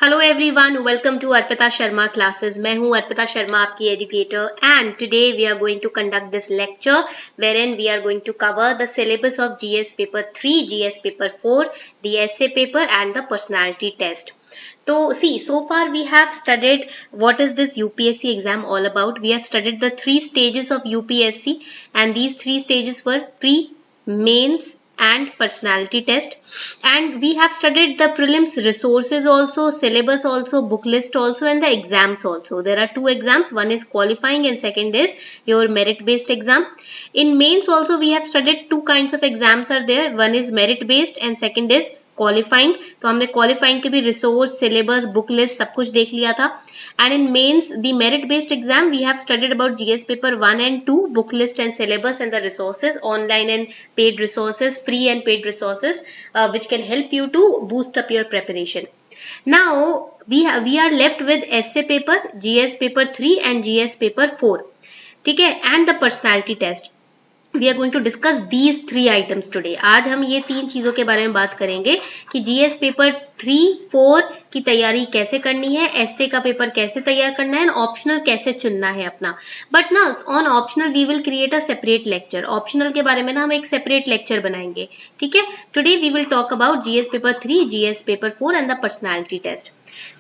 Hello everyone, welcome to Arpita Sharma classes. मैं हूं अर्पिता शर्मा, आपकी educator, and today we are going to conduct this lecture wherein we are going to cover the syllabus of GS paper 3, GS paper 4, the essay paper and the personality test. So see, so far we have studied what is this UPSC exam all about. We have studied the three stages of UPSC, and these three stages were pre, mains and personality test. And we have studied the prelims resources also, syllabus also, book list also, and the exams also. There are two exams, one is qualifying and second is your merit based exam. In mains also we have studied two kinds of exams are there, one is merit based and second is qualifying. तो हमने qualifying के भी resource, syllabus, book list सब कुछ देख लिया था. And in mains the merit based exam we have studied about GS paper 1 and 2, book list and syllabus and the resources, online and paid resources, free and paid resources which can help you to boost up your preparation. Now we are left with essay paper, GS paper 3 and GS paper 4. ठीक है, and the personality test. We are going to discuss these three items today. आज हम ये तीन चीजों के बारे में बात करेंगे कि जीएस पेपर 3, 4 की तैयारी कैसे करनी है, एसए का पेपर कैसे तैयार करना है, ऑप्शनल कैसे चुनना है अपना. बट ना on optional we will create a separate lecture. Optional के बारे में ना हम एक सेपरेट लेक्चर बनाएंगे. ठीक है, today we will talk about GS paper 3, GS paper 4 and the personality test.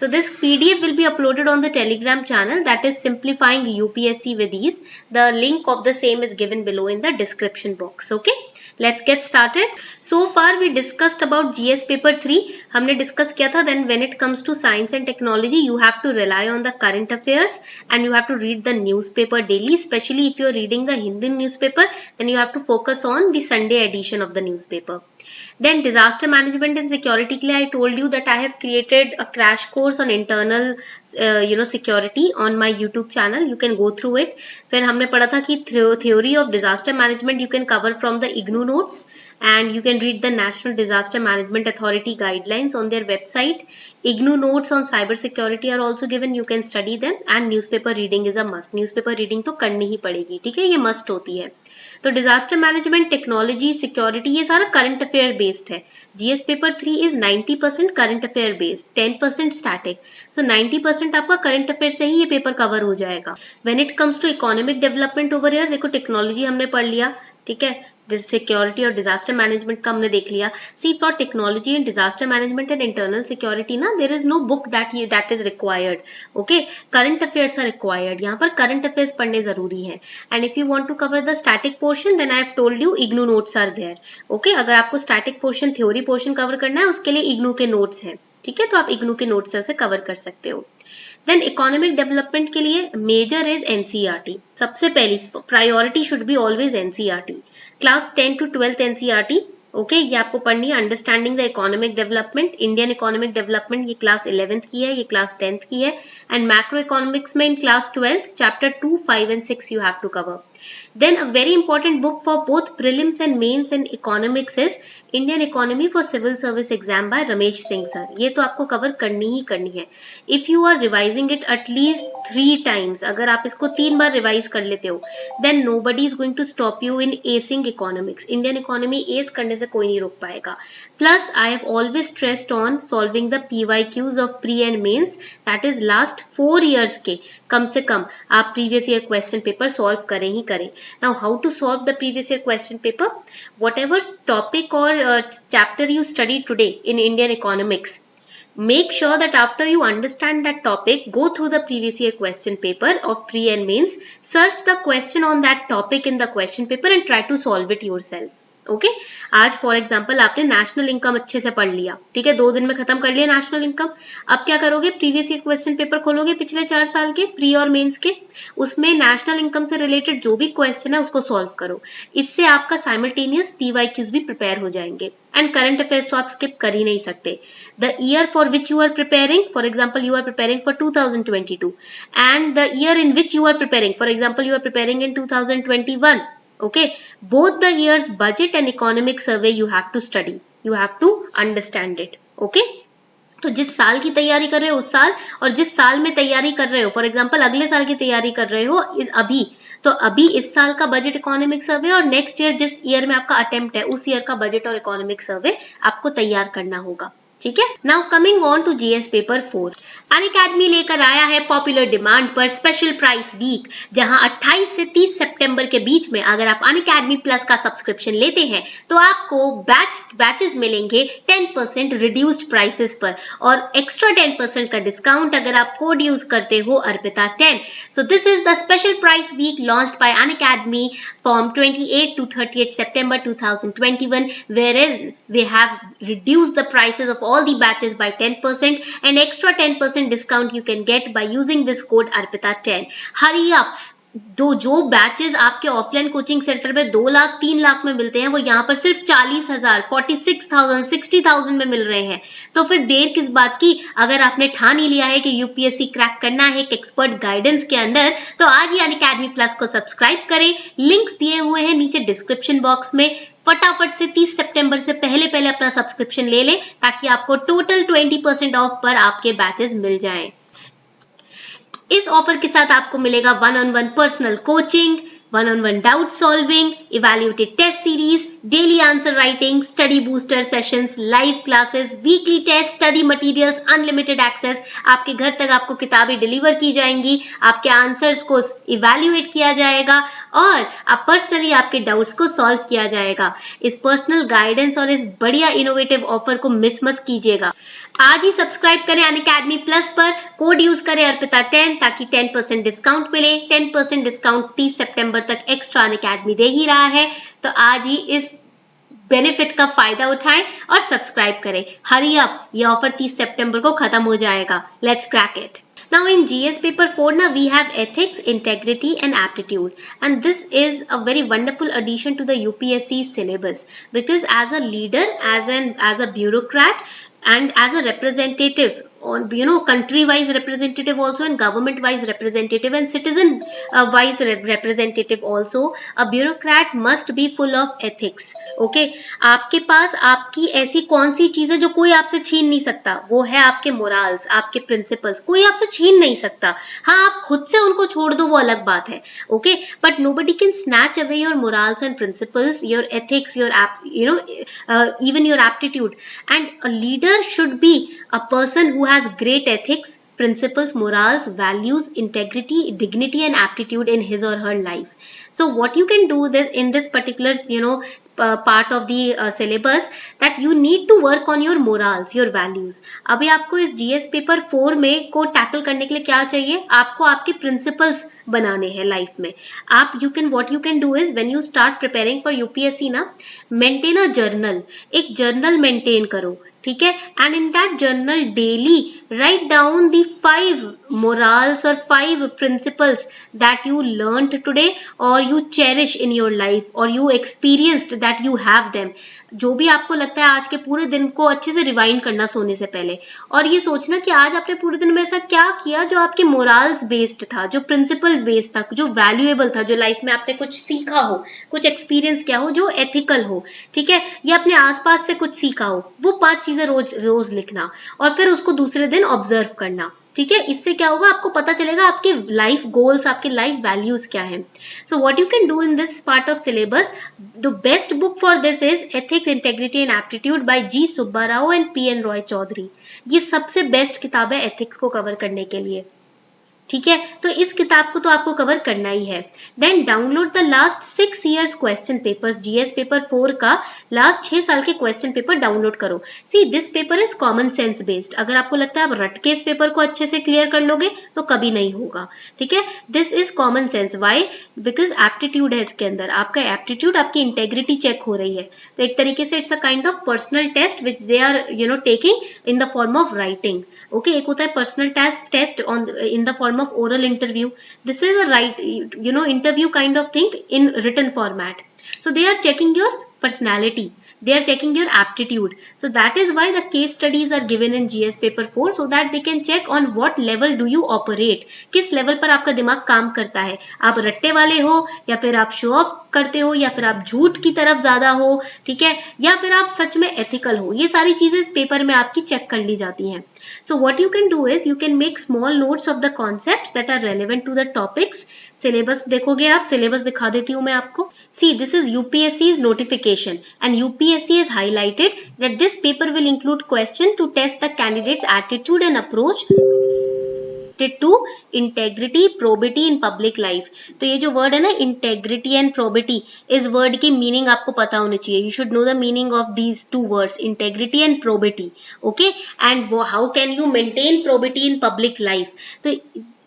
So this PDF will be uploaded on the Telegram channel, that is Simplifying UPSC with Ease. The link of the same is given below in the description box. Okay, let's get started. So far we discussed about GS paper 3. हमने discuss किया था. Then when it comes to science and technology, you have to rely on the current affairs and you have to read the newspaper daily. Especially if you are reading the Hindi newspaper, then you have to focus on the Sunday edition of the newspaper. Then disaster management and security के लिए I told you that I have created a crash course on internal security on my YouTube channel. You can go through it. फिर हमने पढ़ा था कि theory of disaster management you can cover from the IGNOU notes, and you can read the National Disaster Management Authority guidelines on their website. IGNOU notes on cyber security are also given. You can study them, and newspaper reading is a must. Newspaper reading तो करनी ही पड़ेगी. ठीक है, ये must होती है. तो disaster management, technology, security, ये सारा करंट अफेयर बेस्ड है. GS paper 3 is 90% current affair based, 10% static. So 90% आपका करंट अफेयर से ही ये पेपर कवर हो जाएगा. When it comes to economic development over here, देखो टेक्नोलॉजी हमने पढ़ लिया. ठीक है, सिक्योरिटी और डिजास्टर मैनेजमेंट का हमने देख लिया. See for technology and disaster management and internal security ना there is no book that is required. Okay, current affairs are required. यहाँ पर करंट अफेयर्स पढ़ने जरूरी है. And if you want to cover the static portion, then I have told you IGNOU notes are there. Okay, अगर आपको static portion, theory portion cover करना है, उसके लिए इग्नू के नोट्स हैं. ठीक है, तो आप इग्नू के नोट्स से उसे कवर कर सकते हो. देन इकोनॉमिक डेवलपमेंट के लिए मेजर इज एनसीईआरटी. सबसे पहली priority should be always NCERT. Class 10 to 12th NCERT. Okay, ये आपको पढ़नी है. Understanding the economic development, Indian economic development, ये क्लास 11th की है, ये क्लास 10th की है. एंड मैक्रो इकोनॉमिक्स में in class 12th chapter 2, 5 and 6 you have to cover. Then a very important book for both prelims and mains and economics is Indian Economy for Civil Service Exam by Ramesh Singh sir. ये तो आपको cover करनी ही करनी है. If you are revising it at least 3 times, अगर आप इसको 3 बार revise कर लेते हो, then nobody is going to stop you in acing economics. Indian economy ace करने से कोई नहीं रोक पाएगा. Plus I have always stressed on solving the PYQs of pre and mains, that is last 4 years के कम से कम आप previous year question paper solve करें ही करें. Now how to solve the previous year question paper? Whatever topic or chapter you study today in Indian economics, make sure that after you understand that topic, go through the previous year question paper of pre and mains, search the question on that topic in the question paper and try to solve it yourself. Okay, आज for example आपने national income अच्छे से पढ़ लिया. ठीक है, 2 दिन में खत्म कर लिया नेशनल इनकम. अब क्या करोगे, प्रीवियस ईयर क्वेश्चन पेपर खोलोगे पिछले 4 साल के प्री और मेंस के, उसमें नेशनल इनकम से रिलेटेड जो भी क्वेश्चन है उसको सॉल्व करो. इससे आपका साइमल्टेनियस पीवाईक्यूज भी प्रिपेयर हो जाएंगे. एंड करंट अफेयर्स तो आप स्किप कर ही नहीं सकते. The year for which you are preparing, for example you are preparing for 2022 and the year in which you are preparing, for example you are preparing in 2021. Okay, both the years budget and economic survey you have to study. You have to understand it. Okay, तो जिस साल की तैयारी कर रहे हो उस साल, और जिस साल में तैयारी कर रहे हो, फॉर एग्जांपल अगले साल की तैयारी कर रहे हो इस अभी, तो अभी इस साल का बजट इकोनॉमिक सर्वे और नेक्स्ट ईयर जिस ईयर में आपका अटेम्प्ट है उस ईयर का बजट और इकोनॉमिक सर्वे आपको तैयार करना होगा. ठीक है। Now coming on to GS paper 4, Unacademy लेकर आया है पॉपुलर डिमांड पर स्पेशल प्राइस वीक, जहां 28 से 30 सितंबर के बीच में अगर आप अनअकैडमी प्लस का सब्सक्रिप्शन लेते हैं तो आपको बैचेस मिलेंगे 10% रिड्यूस्ड प्राइसेस पर और एक्स्ट्रा 10% का डिस्काउंट अगर आप कोड यूज करते हो Arpita 10। So this is the special price week launched by Unacademy from 28 to 30th September 2021, wherein we have reduced the prices of all the batches by 10% and extra 10% discount you can get by using this code ARPITA10. Hurry up! जो batches आपके offline coaching centre में 2 लाख 3 लाख में मिलते हैं वो यहाँ पर सिर्फ 40,000, 46,000, 60,000 में मिल रहे हैं। तो फिर देर किस बात की? अगर आपने ठान ही लिया है कि यूपीएससी क्रैक करना है एक एक्सपर्ट गाइडेंस के अंडर, तो आज ही अनअकैडमी प्लस को सब्सक्राइब करें। लिंक्स दिए हुए हैं नीचे डिस्क्रिप्शन बॉक्स में। फटाफट से 30 सितंबर से पहले अपना सब्सक्रिप्शन ले लें ताकि आपको टोटल 20% ऑफ पर आपके बैचेस मिल जाएं। इस ऑफर के साथ आपको मिलेगा 1-on-1 personal coaching, 1-on-1 doubt solving, evaluated test series, daily answer writing, study booster sessions, live classes, weekly test, study materials, unlimited access. आपके घर तक आपको किताबें डिलीवर की जाएंगी, आपके आंसर्स को इवैल्यूएट किया जाएगा और आप पर्सनली आपके डाउट्स को सॉल्व किया जाएगा। इस पर्सनल गाइडेंस और इस बढ़िया इनोवेटिव ऑफर को मिस मत कीजिएगा। आज ही सब्सक्राइब करें अनअकैडमी प्लस पर, कोड यूज करें अर्पिता 10 ताकि 10% डिस्काउंट मिले। 10% डिस्काउंट 30 सितंबर तक एक्स्ट्रा अनअकैडमी दे ही रहा है, तो आज ही इस बेनिफिट का फायदा उठाएं और सब्सक्राइब करें। हरी अप, ये ऑफर 30 सितंबर को खत्म हो जाएगा। Let's crack it. Now in GS paper 4 now we have ethics, integrity and aptitude, and this is a very wonderful addition to the UPSC syllabus because as a leader, as a bureaucrat and as a representative on country wise representative also and government wise representative and citizen wise representative also, a bureaucrat must be full of ethics. Okay, आपके पास आपकी ऐसी कौन सी चीज है जो कोई आपसे छीन नहीं सकता? वो है आपके मोरल्स, आपके प्रिंसिपल्स। कोई आपसे छीन नहीं सकता। हाँ, आप खुद से उनको छोड़ दो वो अलग बात है। Okay, but nobody can snatch away your morals and principles, your ethics, your even your aptitude. And a leader should be a person who has great ethics, principles, morals, values, integrity, dignity and aptitude in his or her life. So what you can do this in this particular part of the syllabus, that you need to work on your morals, your values. अभी आपको इस GS paper 4 में को tackle करने के लिए क्या चाहिए? आपको आपके प्रिंसिपल्स बनाने हैं लाइफ में। आप what you can do is when you start preparing for UPSC ना, maintain a journal, एक जर्नल मेंटेन करो, ठीक है। And in that journal daily write down the 5 morals और 5 principles that you learned today or you cherish in your life or you experienced that you have them. जो भी आपको लगता है आज के पूरे दिन को अच्छे से रिवाइंड करना सोने से पहले, और ये सोचना कि आज आपने पूरे दिन में ऐसा क्या किया जो आपके मोरल्स बेस्ड था, जो प्रिंसिपल बेस्ड था, जो वैल्यूएबल था, जो लाइफ में आपने कुछ सीखा हो, कुछ एक्सपीरियंस किया हो, जो एथिकल हो, ठीक है, या अपने आसपास से कुछ सीखा हो। वो 5 चीजें रोज लिखना और फिर उसको दूसरे दिन ऑब्जर्व करना, ठीक है। इससे क्या होगा, आपको पता चलेगा आपके लाइफ गोल्स, आपके लाइफ वैल्यूज क्या है। So what you can do in this part of syllabus, the best book for this is ethics, integrity and aptitude by G Subba Rao and PN Roy Chowdhury. ये सबसे बेस्ट किताब है एथिक्स को कवर करने के लिए, ठीक है। तो इस किताब को तो आपको कवर करना ही है। Then download the last 6 years question papers, GS paper 4 का लास्ट 6 साल के क्वेश्चन पेपर डाउनलोड करो। See this paper is common sense based. अगर आपको लगता है आप रट के इस पेपर को अच्छे से क्लियर कर लोगे तो कभी नहीं होगा, ठीक है। This is common sense. Why? Because aptitude है इसके अंदर। आपका एप्टीट्यूड, आपकी इंटेग्रिटी चेक हो रही है। तो एक तरीके से it's a kind of personal test which they are taking in the form of writing. Okay, एक होता है personal test in the form of oral interview. This is a interview kind of thing in written format. So they are checking your personality, they are checking your aptitude. So that is why the case studies are given in GS paper 4, so that they can check on what level do you operate. किस level पर आपका दिमाग काम करता है, आप रट्टे वाले हो या फिर आप शो ऑफ करते हो या फिर आप झूठ की तरफ ज्यादा हो, ठीक है, या फिर आप सच में एथिकल हो, ये सारी चीजें इस पेपर में आपकी चेक कर ली जाती हैं. So what you can do is you can make small notes of the concepts that are relevant to the topics. Syllabus देखोगे आप, syllabus दिखा देती हूँ मैं आपको. See, this is UPSC's notification and UPSC has highlighted that this paper will include question to test the candidate's attitude and approach to integrity, probity in public life. तो ये जो वर्ड है ना integrity and probity, इस word की meaning आपको पता होनी चाहिए. You should know the meaning of these two words, integrity and probity. Okay, and how can you maintain probity in public life? तो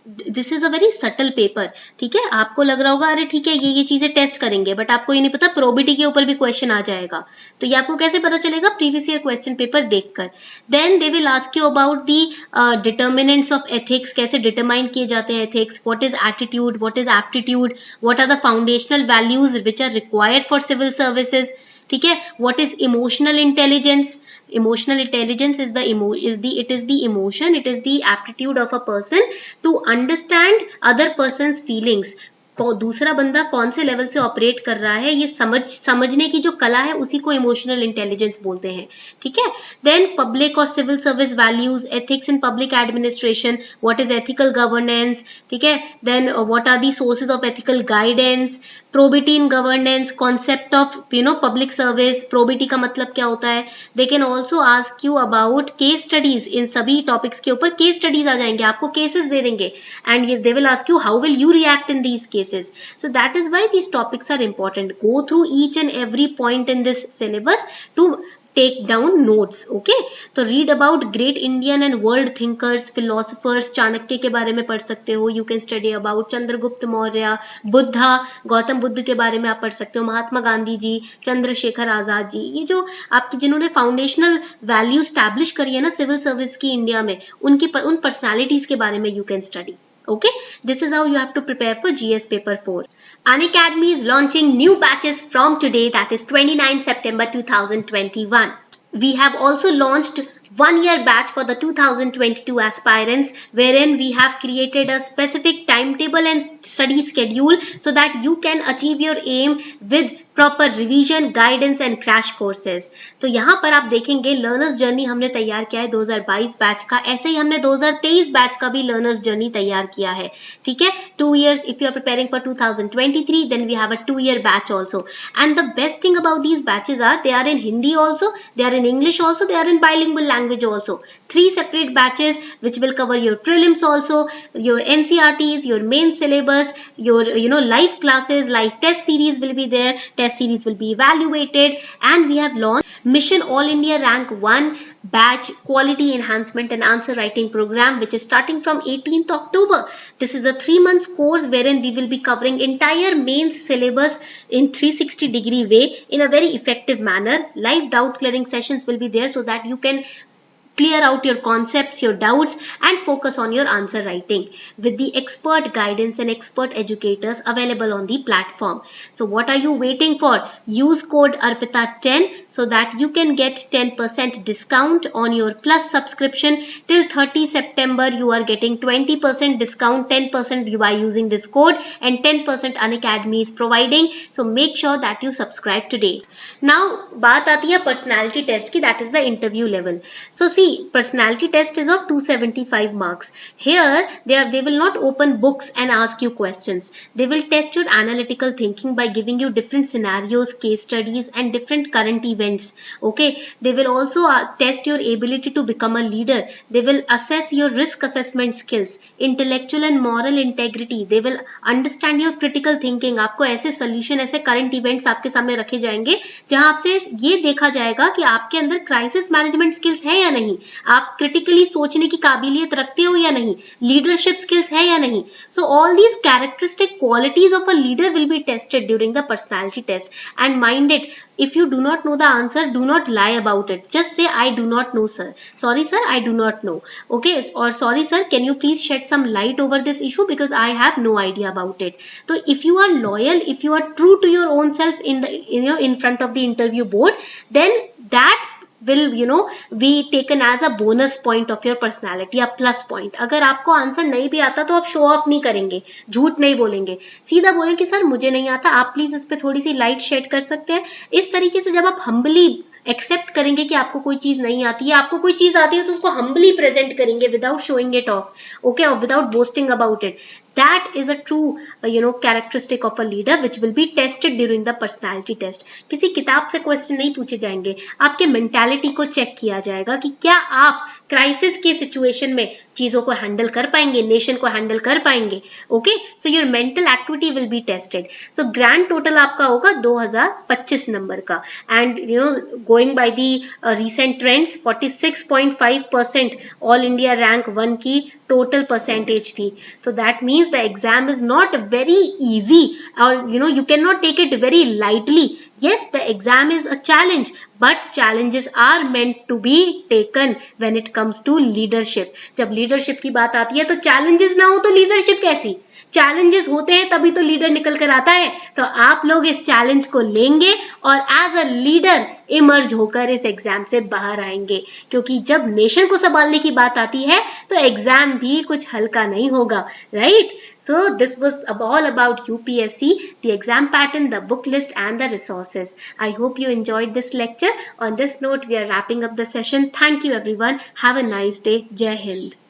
this is a very subtle paper, ठीक है. आपको लग रहा होगा अरे ठीक है ये चीजें टेस्ट करेंगे, बट आपको ये नहीं पता प्रोबिटी के ऊपर भी क्वेश्चन आ जाएगा. तो ये आपको कैसे पता चलेगा? प्रीवियस ईयर क्वेश्चन पेपर देखकर. Then they will ask you about the determinants of ethics, कैसे डिटरमाइन किए जाते हैं एथिक्स, what is attitude, what is aptitude, what are the foundational values which are required for civil services, ठीक है. What is emotional intelligence. Emotional intelligence is the emotion, it is the aptitude of a person to understand other person's feelings. दूसरा बंदा कौन से level से operate कर रहा है ये समझने की जो कला है उसी को इमोशनल इंटेलिजेंस बोलते हैं, ठीक है. देन पब्लिक और civil service values, ethics in public administration, what is ethical governance, ठीक है. Then what are the sources of ethical guidance, probity in governance, concept of public service, probity का मतलब क्या होता है. They can also ask you about case studies. इन सभी topics के ऊपर केस स्टडीज आ जाएंगे, आपको केसेस दे देंगे and they will ask you how will you react in these cases. So that is why these topics are important. Go through each and every point in this syllabus to take down notes. Okay, तो read about great Indian and world thinkers, philosophers. Chanakya के बारे में पढ़ सकते हो. You can study about Chandragupta Maurya, Buddha, Gautam Buddha के बारे में आप पढ़ सकते हो, महात्मा गांधी जी, चंद्रशेखर आजाद जी. ये जो आपकी जिन्होंने फाउंडेशनल वैल्यू स्टैब्लिश करी है ना सिविल सर्विस की इंडिया में, उन पर्सनैलिटीज के बारे में you can study. Okay, this is how you have to prepare for GS paper 4. Unacademy is launching new batches from today, that is 29 September 2021. We have also launched 1-year batch for the 2022 aspirants, wherein we have created a specific timetable and study schedule so that you can achieve your aim with proper revision, guidance and crash courses. तो यहाँ पर आप देखेंगे learners journey हमने तैयार किया है 2022 batch का, ऐसे ही हमने 2023 बैच का भी लर्नर्स जर्नी तैयार किया है, ठीक है. 2 years, if you are preparing for 2023, then we have a 2-year batch also. And the best thing about these batches are they are in Hindi also, they are in English also, they are in bilingual language also. 3 separate batches which will cover your prelims also, your NCRTs, your main syllabus, your live classes, live test series will be there. Test series will be evaluated, and we have launched Mission All India Rank 1 batch quality enhancement and answer writing program, which is starting from 18th October. This is a 3 months course wherein we will be covering entire mains syllabus in 360-degree way in a very effective manner. Live doubt clearing sessions will be there so that you can clear out your concepts, your doubts, and focus on your answer writing with the expert guidance and expert educators available on the platform. So what are you waiting for? Use code ARPITA10 so that you can get 10% discount on your Plus subscription. Till 30 September, you are getting 20% discount, 10% by using this code, and 10% Unacademy is providing. So make sure that you subscribe today. Now, बात आती है personality test की, that is the interview level. So see, personality test is of 275 marks. Here they will not open books and ask you questions. They will test your analytical thinking by giving you different scenarios, case studies and different current events. Okay, they will also test your ability to become a leader. They will assess your risk assessment skills, intellectual and moral integrity. They will understand your critical thinking. आपको ऐसे solution, ऐसे current events आपके सामने रखे जाएंगे जहां आपसे ये देखा जाएगा कि आपके अंदर crisis management skills है या नहीं, आप क्रिटिकली सोचने की काबिलियत रखते हो या नहीं, लीडरशिप स्किल्स है या नहीं. So all these characteristic qualities of a leader will be tested during the personality test. And mind it, if you do not know the answer, do not lie about it. Just say I do not know sir, sorry sir I do not know, okay, or sorry sir can you please shed some light over this issue because I have no idea about it. So if you are loyal, if you are true to your own self in front of the interview board, then that will be taken as a bonus point of your personality, a plus point. अगर आपको answer नहीं भी आता तो आप show off नहीं करेंगे, झूठ नहीं बोलेंगे, सीधा बोलेंगे कि सर मुझे नहीं आता, आप प्लीज इस पे थोड़ी सी लाइट शेड कर सकते हैं. इस तरीके से जब आप हम्बली एक्सेप्ट करेंगे कि आपको कोई चीज नहीं आती है, आपको कोई चीज आती है, तो उसको हम्बली प्रेजेंट करेंगे without showing it off, okay, और without boasting about it. That is a true characteristic of a leader which will be tested during the personality test. किसी किताब से क्वेश्चन नहीं पूछे जाएंगे, आपके मेंटालिटी को चेक किया जाएगा कि क्या आप क्राइसिस के सिचुएशन में चीजों को हैंडल कर पाएंगे, नेशन को हैंडल कर पाएंगे. Okay, so your mental activity will be tested. So grand total आपका होगा 2025 नंबर का. And going by the recent trends, 46.5% all India rank 1 की टोटल परसेंटेज थी. तो that means the exam is not very easy, or you cannot take it very lightly. Yes, the exam is a challenge, but challenges are meant to be taken when it comes to leadership. जब leadership की बात आती है तो challenges ना हो तो leadership कैसी? चैलेंजेस होते हैं तभी तो लीडर निकल कर आता है. तो आप लोग इस चैलेंज को लेंगे और एज अ लीडर इमर्ज होकर इस एग्जाम से बाहर आएंगे, क्योंकि जब नेशन को संभालने की बात आती है तो एग्जाम भी कुछ हल्का नहीं होगा, right? So this was all about UPSC, the exam pattern, the book list and the resources. I hope you enjoyed this lecture. On this note, we are wrapping up the session. Thank you everyone. Have a nice day. Jai Hind.